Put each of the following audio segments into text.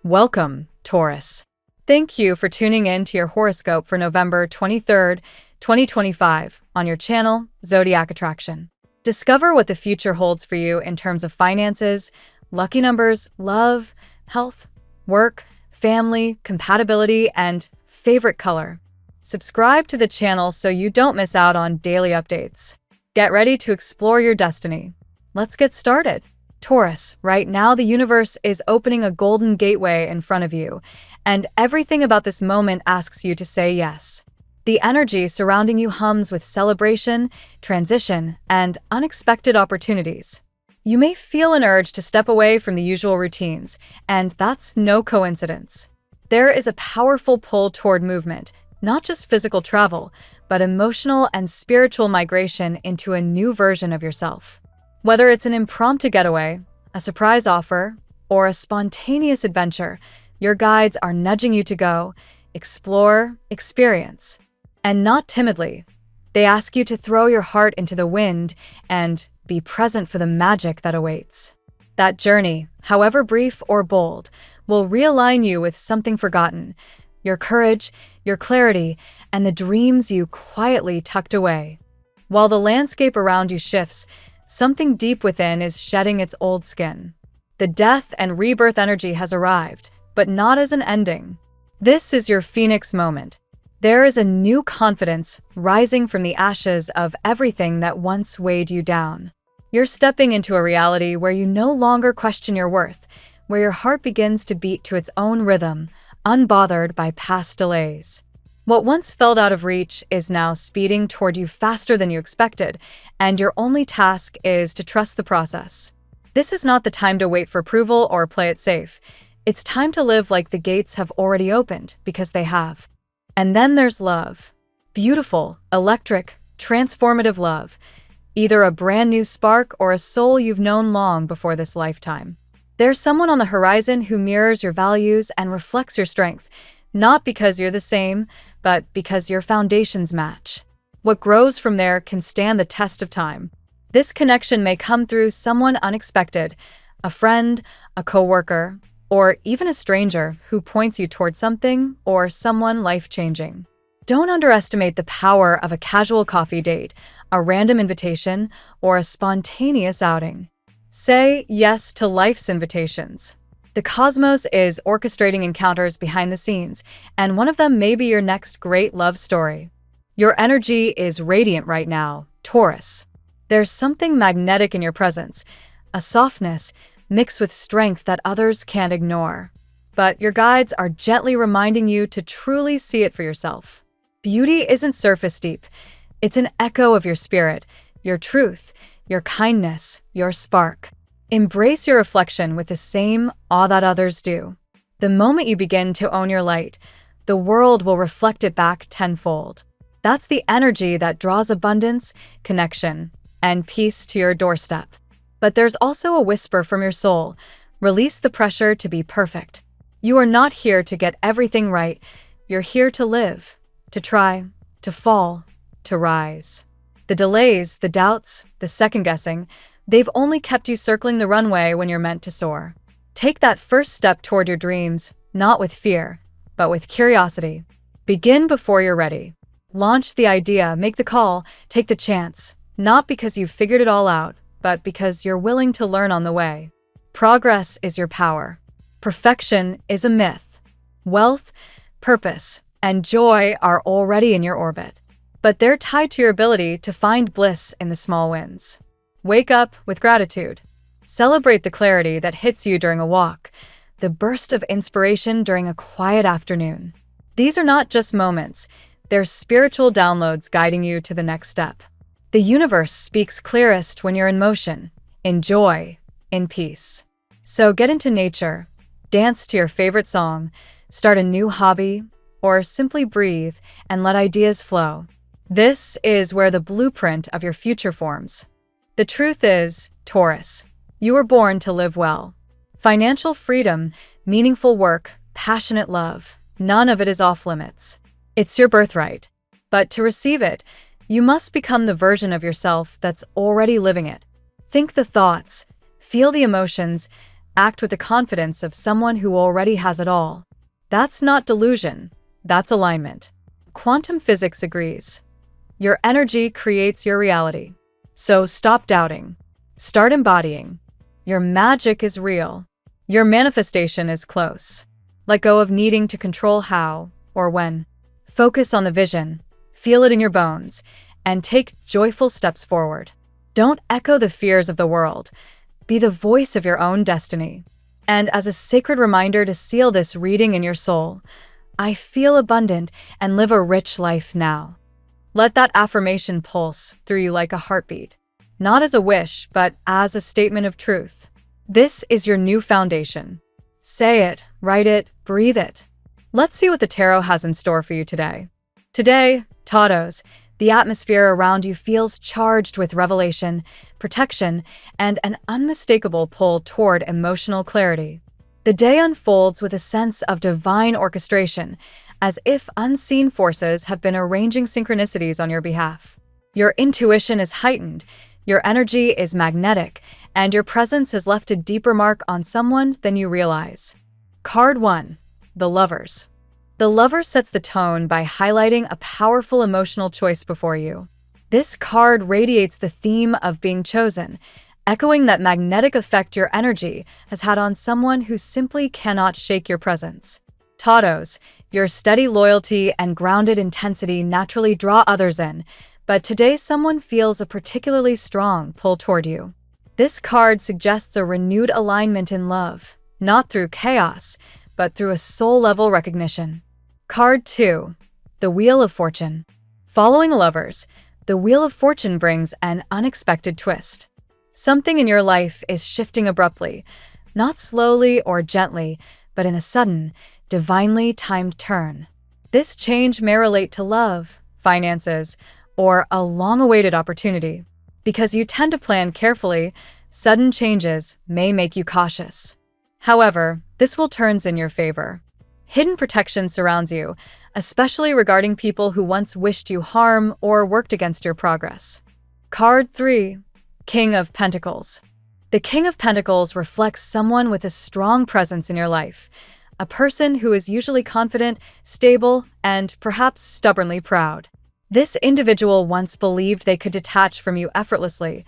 Welcome, Taurus. Thank you for tuning in to your horoscope for November 23rd, 2025 on your channel, Zodiac Attraction. Discover what the future holds for you in terms of finances, lucky numbers, love, health, work, family, compatibility, and favorite color. Subscribe to the channel so you don't miss out on daily updates. Get ready to explore your destiny. Let's get started. Taurus, right now the universe is opening a golden gateway in front of you, and everything about this moment asks you to say yes. The energy surrounding you hums with celebration, transition, and unexpected opportunities. You may feel an urge to step away from the usual routines, and that's no coincidence. There is a powerful pull toward movement, not just physical travel, but emotional and spiritual migration into a new version of yourself. Whether it's an impromptu getaway, a surprise offer, or a spontaneous adventure, your guides are nudging you to go, explore, experience. And not timidly. They ask you to throw your heart into the wind and be present for the magic that awaits. That journey, however brief or bold, will realign you with something forgotten, your courage, your clarity, and the dreams you quietly tucked away. While the landscape around you shifts, something deep within is shedding its old skin. The death and rebirth energy has arrived, but not as an ending. This is your phoenix moment. There is a new confidence rising from the ashes of everything that once weighed you down. You're stepping into a reality where you no longer question your worth, where your heart begins to beat to its own rhythm, unbothered by past delays. What once felt out of reach is now speeding toward you faster than you expected, and your only task is to trust the process. This is not the time to wait for approval or play it safe. It's time to live like the gates have already opened, because they have. And then there's love. Beautiful, electric, transformative love. Either a brand new spark or a soul you've known long before this lifetime. There's someone on the horizon who mirrors your values and reflects your strength, not because you're the same, but because your foundations match. What grows from there can stand the test of time. This connection may come through someone unexpected, a friend, a coworker, or even a stranger who points you toward something or someone life-changing. Don't underestimate the power of a casual coffee date, a random invitation, or a spontaneous outing. Say yes to life's invitations. The cosmos is orchestrating encounters behind the scenes, and one of them may be your next great love story. Your energy is radiant right now, Taurus. There's something magnetic in your presence, a softness mixed with strength that others can't ignore. But your guides are gently reminding you to truly see it for yourself. Beauty isn't surface deep. It's an echo of your spirit, your truth, your kindness, your spark. Embrace your reflection with the same awe that others do. The moment you begin to own your light, the world will reflect it back tenfold. That's the energy that draws abundance, connection, and peace to your doorstep. But there's also a whisper from your soul. Release the pressure to be perfect. You are not here to get everything right. You're here to live, to try, to fall, to rise. The delays, the doubts, the second-guessing, they've only kept you circling the runway when you're meant to soar. Take that first step toward your dreams, not with fear, but with curiosity. Begin before you're ready. Launch the idea, make the call, take the chance, not because you've figured it all out, but because you're willing to learn on the way. Progress is your power. Perfection is a myth. Wealth, purpose, and joy are already in your orbit, but they're tied to your ability to find bliss in the small wins. Wake up with gratitude. Celebrate the clarity that hits you during a walk, the burst of inspiration during a quiet afternoon. These are not just moments, they're spiritual downloads guiding you to the next step. The universe speaks clearest when you're in motion, in joy, in peace. So get into nature, dance to your favorite song, start a new hobby, or simply breathe and let ideas flow. This is where the blueprint of your future forms. The truth is, Taurus, you were born to live well. Financial freedom, meaningful work, passionate love, none of it is off limits. It's your birthright. But to receive it, you must become the version of yourself that's already living it. Think the thoughts, feel the emotions, Act with the confidence of someone who already has it all. That's not delusion, that's alignment. Quantum physics agrees. Your energy creates your reality. So stop doubting. Start embodying. Your magic is real. Your manifestation is close. Let go of needing to control how or when. Focus on the vision, feel it in your bones, and take joyful steps forward. Don't echo the fears of the world. Be the voice of your own destiny. And as a sacred reminder to seal this reading in your soul, I feel abundant and live a rich life now. Let that affirmation pulse through you like a heartbeat, not as a wish, but as a statement of truth. This is your new foundation. Say it, write it, breathe it. Let's see what the tarot has in store for you today. Today, Taurus, the atmosphere around you feels charged with revelation, protection, and an unmistakable pull toward emotional clarity. The day unfolds with a sense of divine orchestration, as if unseen forces have been arranging synchronicities on your behalf. Your intuition is heightened, your energy is magnetic, and your presence has left a deeper mark on someone than you realize. Card 1. The Lovers. The Lover sets the tone by highlighting a powerful emotional choice before you. This card radiates the theme of being chosen, echoing that magnetic effect your energy has had on someone who simply cannot shake your presence. Taurus, your steady loyalty and grounded intensity naturally draw others in, but today someone feels a particularly strong pull toward you. This card suggests a renewed alignment in love, not through chaos, but through a soul-level recognition. Card 2. The Wheel of Fortune. Following Lovers, the Wheel of Fortune brings an unexpected twist. Something in your life is shifting abruptly, not slowly or gently, but in a sudden, divinely timed turn. This change may relate to love, finances, or a long-awaited opportunity. Because you tend to plan carefully, sudden changes may make you cautious. However, this will turn in your favor. Hidden protection surrounds you, especially regarding people who once wished you harm or worked against your progress. Card 3. King of Pentacles. The King of Pentacles reflects someone with a strong presence in your life, a person who is usually confident, stable, and perhaps stubbornly proud. This individual once believed they could detach from you effortlessly,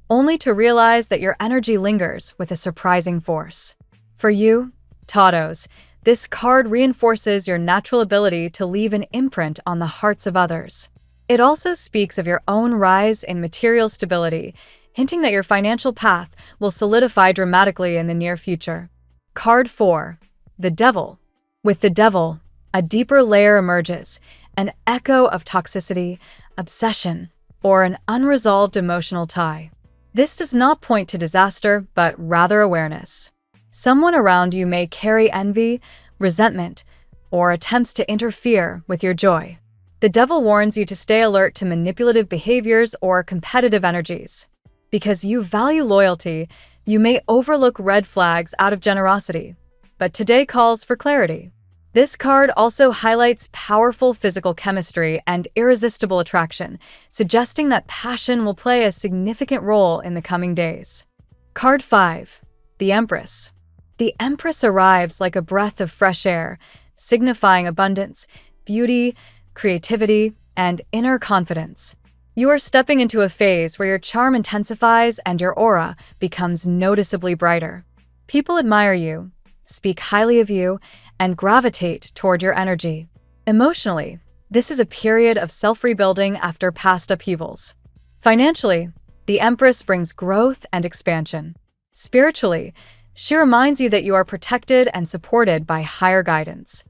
only to realize that your energy lingers with a surprising force. For you, Taurus, this card reinforces your natural ability to leave an imprint on the hearts of others. It also speaks of your own rise in material stability, hinting that your financial path will solidify dramatically in the near future. Card 4. The Devil. With the Devil, a deeper layer emerges, an echo of toxicity, obsession, or an unresolved emotional tie. This does not point to disaster, but rather awareness. Someone around you may carry envy, resentment, or attempts to interfere with your joy. The Devil warns you to stay alert to manipulative behaviors or competitive energies. Because you value loyalty, you may overlook red flags out of generosity, but today calls for clarity. This card also highlights powerful physical chemistry and irresistible attraction, suggesting that passion will play a significant role in the coming days. Card 5. The Empress. The Empress arrives like a breath of fresh air, signifying abundance, beauty, creativity, and inner confidence. You are stepping into a phase where your charm intensifies and your aura becomes noticeably brighter. People admire you, speak highly of you, and gravitate toward your energy. Emotionally, this is a period of self-rebuilding after past upheavals. Financially, the Empress brings growth and expansion. Spiritually, she reminds you that you are protected and supported by higher guidance.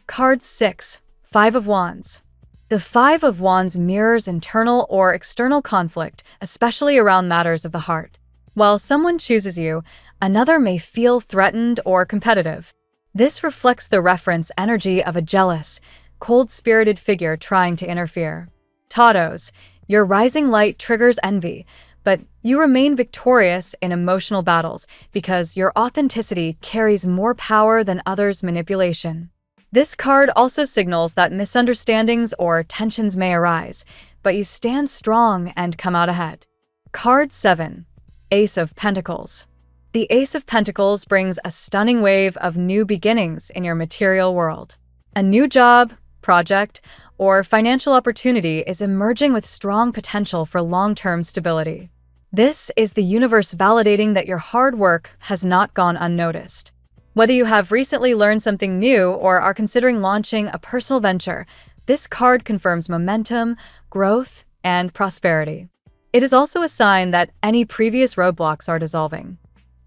Card 6. 5 of Wands. The 5 of Wands mirrors internal or external conflict, especially around matters of the heart. While someone chooses you, another may feel threatened or competitive. This reflects the reference energy of a jealous, cold-spirited figure trying to interfere. Taurus, your rising light triggers envy, but you remain victorious in emotional battles because your authenticity carries more power than others' manipulation. This card also signals that misunderstandings or tensions may arise, but you stand strong and come out ahead. Card 7. Ace of Pentacles. The Ace of Pentacles brings a stunning wave of new beginnings in your material world. A new job, project, or financial opportunity is emerging with strong potential for long-term stability. This is the universe validating that your hard work has not gone unnoticed. Whether you have recently learned something new or are considering launching a personal venture, this card confirms momentum, growth, and prosperity. It is also a sign that any previous roadblocks are dissolving.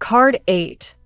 Card 8.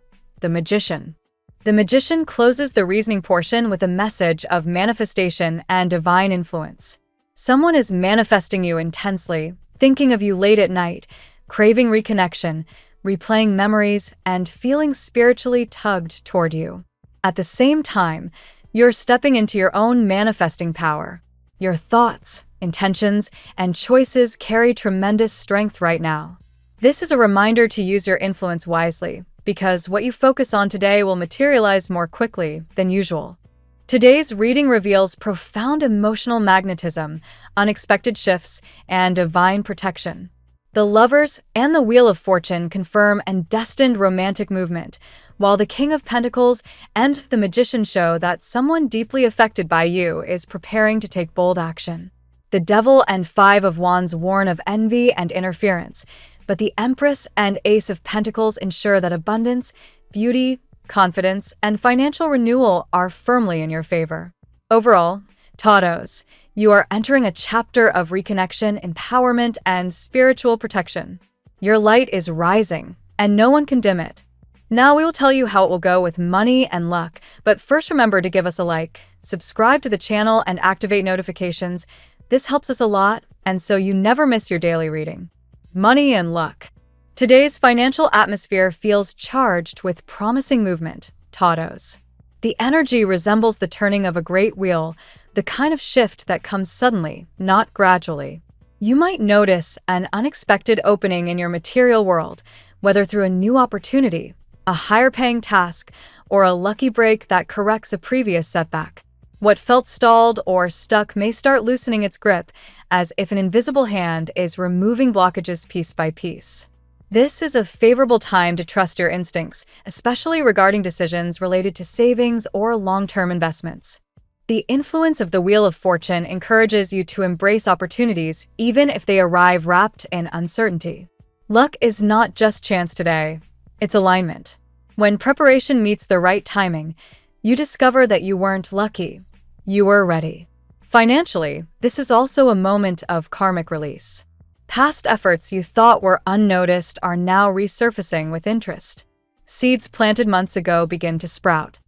The Magician. The Magician closes the reasoning portion with a message of manifestation and divine influence. Someone is manifesting you intensely, thinking of you late at night, craving reconnection, replaying memories, and feeling spiritually tugged toward you. At the same time, you're stepping into your own manifesting power. Your thoughts, intentions, and choices carry tremendous strength right now. This is a reminder to use your influence wisely, because what you focus on today will materialize more quickly than usual. Today's reading reveals profound emotional magnetism, unexpected shifts, and divine protection. The Lovers and the Wheel of Fortune confirm a destined romantic movement, while the King of Pentacles and the Magician show that someone deeply affected by you is preparing to take bold action. The Devil and Five of Wands warn of envy and interference, but the Empress and Ace of Pentacles ensure that abundance, beauty, confidence, and financial renewal are firmly in your favor. Overall, Taurus, you are entering a chapter of reconnection, empowerment, and spiritual protection. Your light is rising, and no one can dim it. Now we will tell you how it will go with money and luck, but first remember to give us a like, subscribe to the channel, and activate notifications. This helps us a lot, and so you never miss your daily reading. Money and luck. Today's financial atmosphere feels charged with promising movement, Taurus. The energy resembles the turning of a great wheel, the kind of shift that comes suddenly, not gradually. You might notice an unexpected opening in your material world, whether through a new opportunity, a higher-paying task, or a lucky break that corrects a previous setback. What felt stalled or stuck may start loosening its grip, as if an invisible hand is removing blockages piece by piece. This is a favorable time to trust your instincts, especially regarding decisions related to savings or long-term investments. The influence of the Wheel of Fortune encourages you to embrace opportunities, even if they arrive wrapped in uncertainty. Luck is not just chance today, it's alignment. When preparation meets the right timing, you discover that you weren't lucky, you were ready. Financially, this is also a moment of karmic release. Past efforts you thought were unnoticed are now resurfacing with interest. Seeds planted months ago begin to sprout.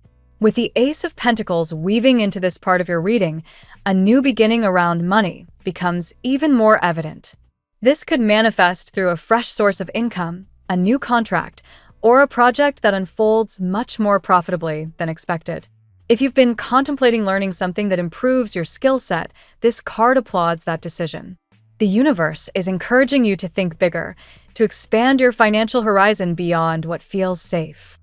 With the Ace of Pentacles weaving into this part of your reading, a new beginning around money becomes even more evident. This could manifest through a fresh source of income, a new contract, or a project that unfolds much more profitably than expected. If you've been contemplating learning something that improves your skill set, this card applauds that decision. The universe is encouraging you to think bigger, to expand your financial horizon beyond what feels safe.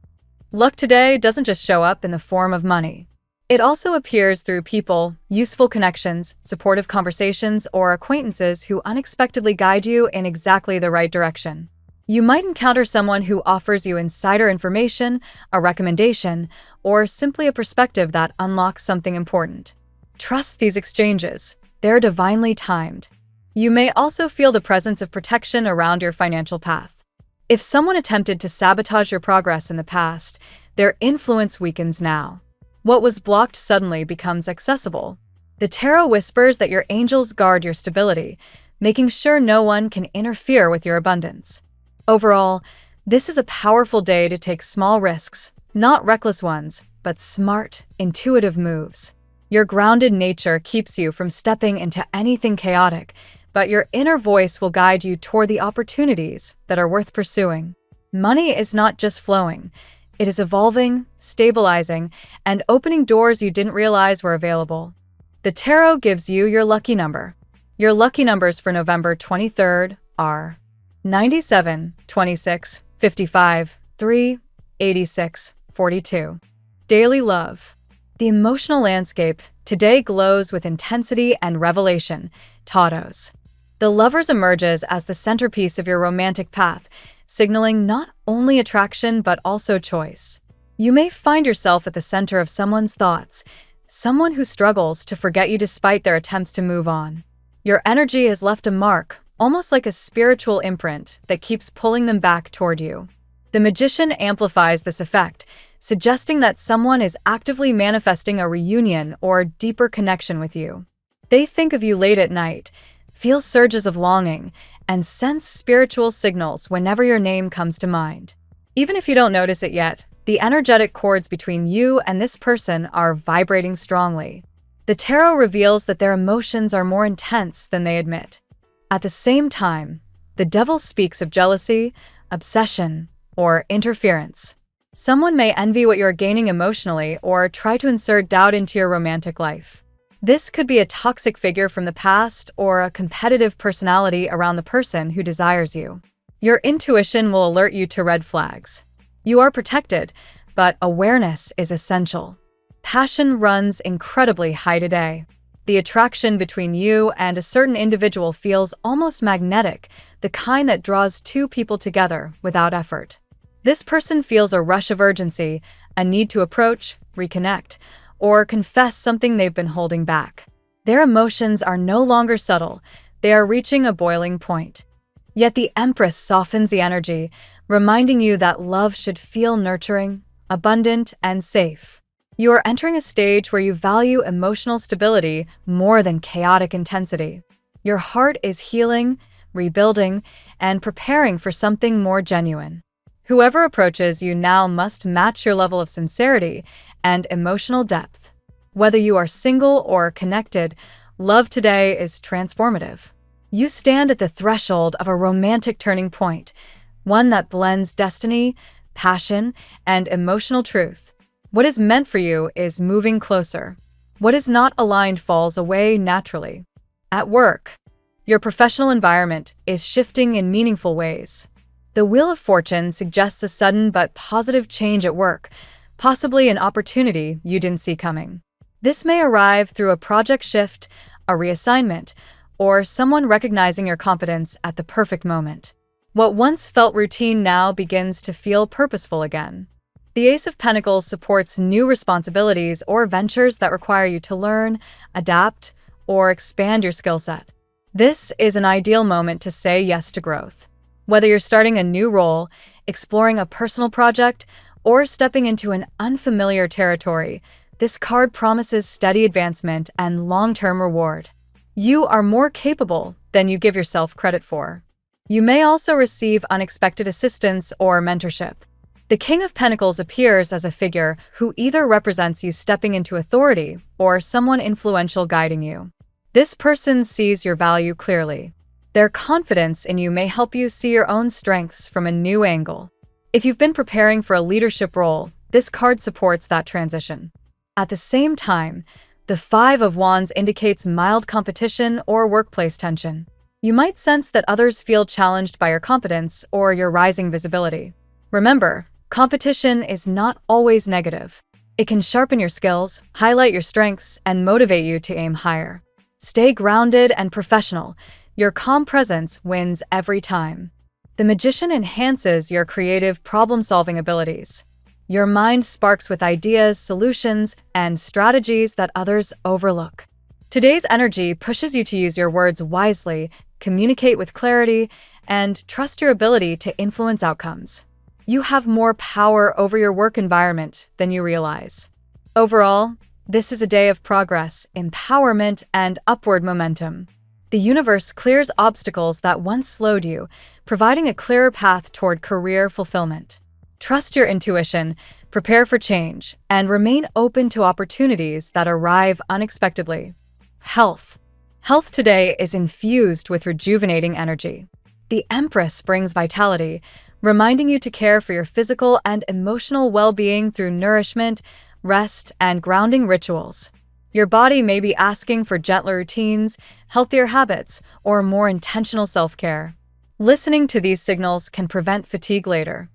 Luck today doesn't just show up in the form of money. It also appears through people, useful connections, supportive conversations, or acquaintances who unexpectedly guide you in exactly the right direction. You might encounter someone who offers you insider information, a recommendation, or simply a perspective that unlocks something important. Trust these exchanges. They're divinely timed. You may also feel the presence of protection around your financial path. If someone attempted to sabotage your progress in the past, their influence weakens now. What was blocked suddenly becomes accessible. The tarot whispers that your angels guard your stability, making sure no one can interfere with your abundance. Overall, this is a powerful day to take small risks, not reckless ones, but smart, intuitive moves. Your grounded nature keeps you from stepping into anything chaotic, but your inner voice will guide you toward the opportunities that are worth pursuing. Money is not just flowing. It is evolving, stabilizing, and opening doors you didn't realize were available. The tarot gives you your lucky number. Your lucky numbers for November 23rd are 97, 26, 55, 3, 86, 42. Daily love. The emotional landscape today glows with intensity and revelation, Taurus. The Lovers emerges as the centerpiece of your romantic path, signaling not only attraction but also choice. You may find yourself at the center of someone's thoughts, someone who struggles to forget you despite their attempts to move on. Your energy has left a mark, almost like a spiritual imprint that keeps pulling them back toward you. The magician amplifies this effect, suggesting that someone is actively manifesting a reunion or deeper connection with you. They think of you late at night, feel surges of longing, and sense spiritual signals whenever your name comes to mind. Even if you don't notice it yet, the energetic cords between you and this person are vibrating strongly. The tarot reveals that their emotions are more intense than they admit. At the same time, the devil speaks of jealousy, obsession, or interference. Someone may envy what you're gaining emotionally or try to insert doubt into your romantic life. This could be a toxic figure from the past or a competitive personality around the person who desires you. Your intuition will alert you to red flags. You are protected, but awareness is essential. Passion runs incredibly high today. The attraction between you and a certain individual feels almost magnetic, the kind that draws two people together without effort. This person feels a rush of urgency, a need to approach, reconnect, or confess something they've been holding back. Their emotions are no longer subtle, they are reaching a boiling point. Yet the Empress softens the energy, reminding you that love should feel nurturing, abundant, and safe. You are entering a stage where you value emotional stability more than chaotic intensity. Your heart is healing, rebuilding, and preparing for something more genuine. Whoever approaches you now must match your level of sincerity and emotional depth. Whether you are single or connected, love today is transformative. You stand at the threshold of a romantic turning point, one that blends destiny, passion, and emotional truth. What is meant for you is moving closer. What is not aligned falls away naturally. At work, your professional environment is shifting in meaningful ways. The Wheel of Fortune suggests a sudden but positive change at work, possibly an opportunity you didn't see coming. This may arrive through a project shift, a reassignment, or someone recognizing your competence at the perfect moment. What once felt routine now begins to feel purposeful again. The Ace of Pentacles supports new responsibilities or ventures that require you to learn, adapt, or expand your skill set. This is an ideal moment to say yes to growth. Whether you're starting a new role, exploring a personal project, or stepping into an unfamiliar territory, this card promises steady advancement and long-term reward. You are more capable than you give yourself credit for. You may also receive unexpected assistance or mentorship. The King of Pentacles appears as a figure who either represents you stepping into authority or someone influential guiding you. This person sees your value clearly. Their confidence in you may help you see your own strengths from a new angle. If you've been preparing for a leadership role, this card supports that transition. At the same time, the Five of Wands indicates mild competition or workplace tension. You might sense that others feel challenged by your competence or your rising visibility. Remember, competition is not always negative. It can sharpen your skills, highlight your strengths, and motivate you to aim higher. Stay grounded and professional. Your calm presence wins every time. The Magician enhances your creative problem-solving abilities. Your mind sparks with ideas, solutions, and strategies that others overlook. Today's energy pushes you to use your words wisely, communicate with clarity, and trust your ability to influence outcomes. You have more power over your work environment than you realize. Overall, this is a day of progress, empowerment, and upward momentum. The universe clears obstacles that once slowed you, providing a clearer path toward career fulfillment. Trust your intuition, prepare for change, and remain open to opportunities that arrive unexpectedly. Health. Health today is infused with rejuvenating energy. The Empress brings vitality, reminding you to care for your physical and emotional well-being through nourishment, rest, and grounding rituals. Your body may be asking for gentler routines, healthier habits, or more intentional self-care. Listening to these signals can prevent fatigue later.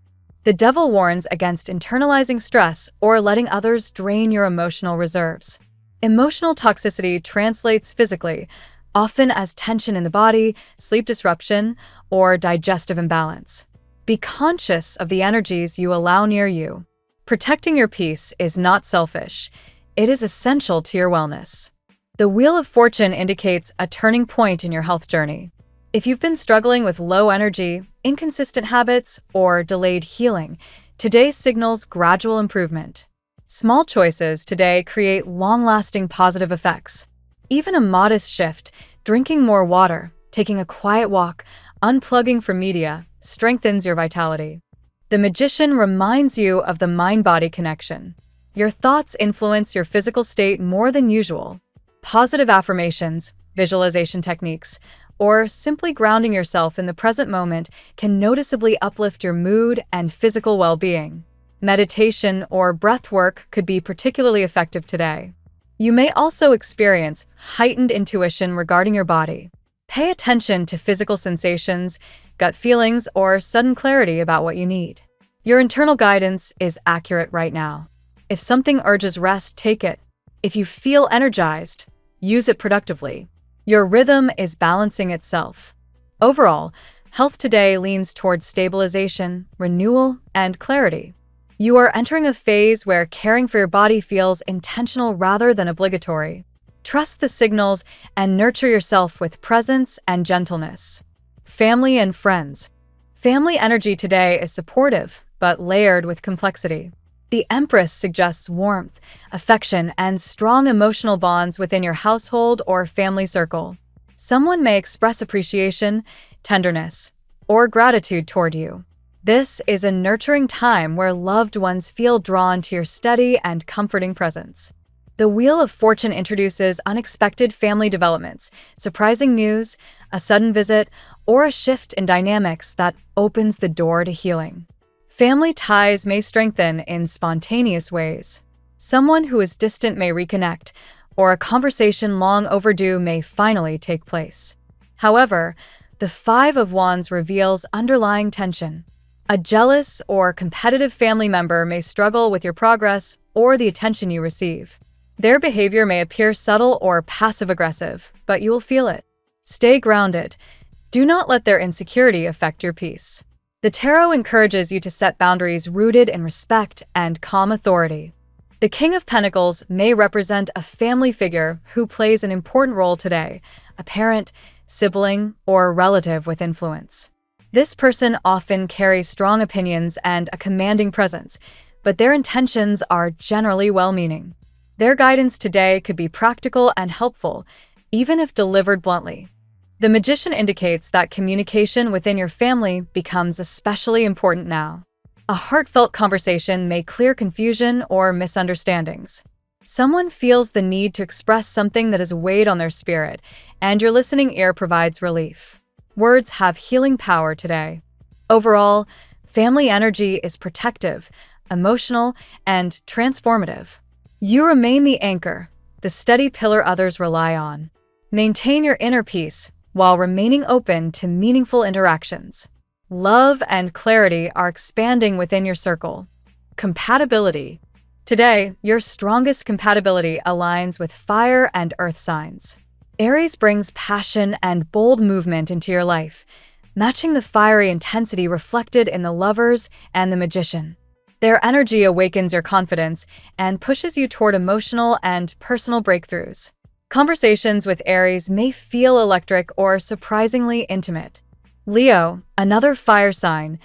The Devil warns against internalizing stress or letting others drain your emotional reserves. Emotional toxicity translates physically, often as tension in the body, sleep disruption, or digestive imbalance. Be conscious of the energies you allow near you. Protecting your peace is not selfish. It is essential to your wellness. The Wheel of Fortune indicates a turning point in your health journey. If you've been struggling with low energy, inconsistent habits, or delayed healing, today signals gradual improvement. Small choices today create long-lasting positive effects. Even a modest shift, drinking more water, taking a quiet walk, unplugging from media, strengthens your vitality. The Magician reminds you of the mind-body connection. Your thoughts influence your physical state more than usual. Positive affirmations, visualization techniques, or simply grounding yourself in the present moment can noticeably uplift your mood and physical well-being. Meditation or breath work could be particularly effective today. You may also experience heightened intuition regarding your body. Pay attention to physical sensations, gut feelings, or sudden clarity about what you need. Your internal guidance is accurate right now. If something urges rest, take it. If you feel energized, use it productively. Your rhythm is balancing itself. Overall, health today leans towards stabilization, renewal, and clarity. You are entering a phase where caring for your body feels intentional rather than obligatory. Trust the signals and nurture yourself with presence and gentleness. Family and friends. Family energy today is supportive, but layered with complexity. The Empress suggests warmth, affection, and strong emotional bonds within your household or family circle. Someone may express appreciation, tenderness, or gratitude toward you. This is a nurturing time where loved ones feel drawn to your steady and comforting presence. The Wheel of Fortune introduces unexpected family developments, surprising news, a sudden visit, or a shift in dynamics that opens the door to healing. Family ties may strengthen in spontaneous ways. Someone who is distant may reconnect, or a conversation long overdue may finally take place. However, the Five of Wands reveals underlying tension. A jealous or competitive family member may struggle with your progress or the attention you receive. Their behavior may appear subtle or passive-aggressive, but you will feel it. Stay grounded. Do not let their insecurity affect your peace. The tarot encourages you to set boundaries rooted in respect and calm authority. The King of Pentacles may represent a family figure who plays an important role today, a parent, sibling, or relative with influence. This person often carries strong opinions and a commanding presence, but their intentions are generally well-meaning. Their guidance today could be practical and helpful, even if delivered bluntly. The Magician indicates that communication within your family becomes especially important now. A heartfelt conversation may clear confusion or misunderstandings. Someone feels the need to express something that has weighed on their spirit, and your listening ear provides relief. Words have healing power today. Overall, family energy is protective, emotional, and transformative. You remain the anchor, the steady pillar others rely on. Maintain your inner peace while remaining open to meaningful interactions. Love and clarity are expanding within your circle. Compatibility. Today, your strongest compatibility aligns with fire and earth signs. Aries brings passion and bold movement into your life, matching the fiery intensity reflected in the Lovers and the Magician. Their energy awakens your confidence and pushes you toward emotional and personal breakthroughs. Conversations with Aries may feel electric or surprisingly intimate. Leo, another fire sign,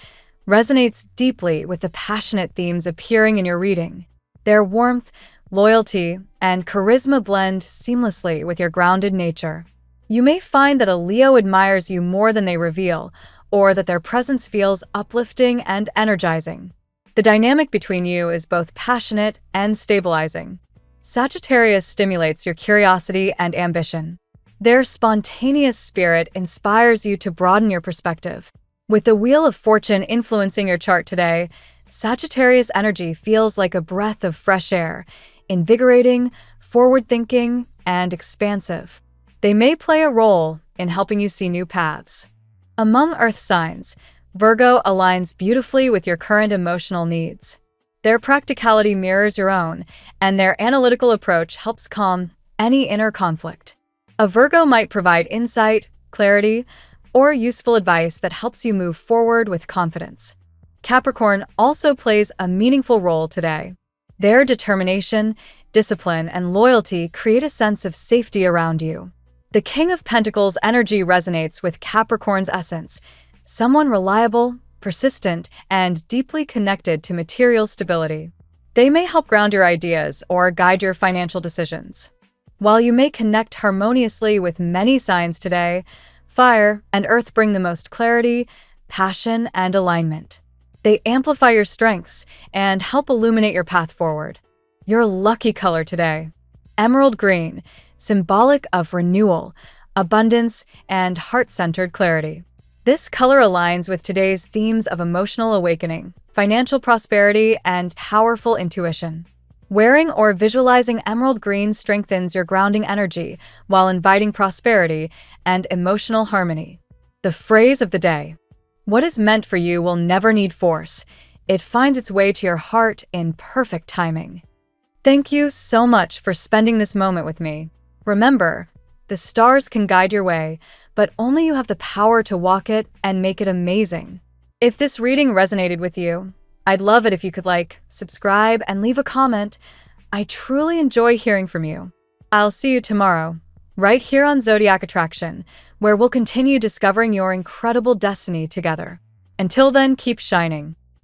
resonates deeply with the passionate themes appearing in your reading. Their warmth, loyalty, and charisma blend seamlessly with your grounded nature. You may find that a Leo admires you more than they reveal, or that their presence feels uplifting and energizing. The dynamic between you is both passionate and stabilizing. Sagittarius stimulates your curiosity and ambition. Their spontaneous spirit inspires you to broaden your perspective. With the Wheel of Fortune influencing your chart today, Sagittarius energy feels like a breath of fresh air, invigorating, forward-thinking, and expansive. They may play a role in helping you see new paths. Among Earth signs, Virgo aligns beautifully with your current emotional needs. Their practicality mirrors your own, and their analytical approach helps calm any inner conflict. A Virgo might provide insight, clarity, or useful advice that helps you move forward with confidence. Capricorn also plays a meaningful role today. Their determination, discipline, and loyalty create a sense of safety around you. The King of Pentacles energy resonates with Capricorn's essence, someone reliable, persistent, and deeply connected to material stability. They may help ground your ideas or guide your financial decisions. While you may connect harmoniously with many signs today, Fire and Earth bring the most clarity, passion, and alignment. They amplify your strengths and help illuminate your path forward. Your lucky color today: emerald green, symbolic of renewal, abundance, and heart-centered clarity. This color aligns with today's themes of emotional awakening, financial prosperity, and powerful intuition. Wearing or visualizing emerald green strengthens your grounding energy while inviting prosperity and emotional harmony. The phrase of the day: what is meant for you will never need force. It finds its way to your heart in perfect timing. Thank you so much for spending this moment with me. Remember, the stars can guide your way, but only you have the power to walk it and make it amazing. If this reading resonated with you, I'd love it if you could like, subscribe, and leave a comment. I truly enjoy hearing from you. I'll see you tomorrow, right here on Zodiac Attraction, where we'll continue discovering your incredible destiny together. Until then, keep shining.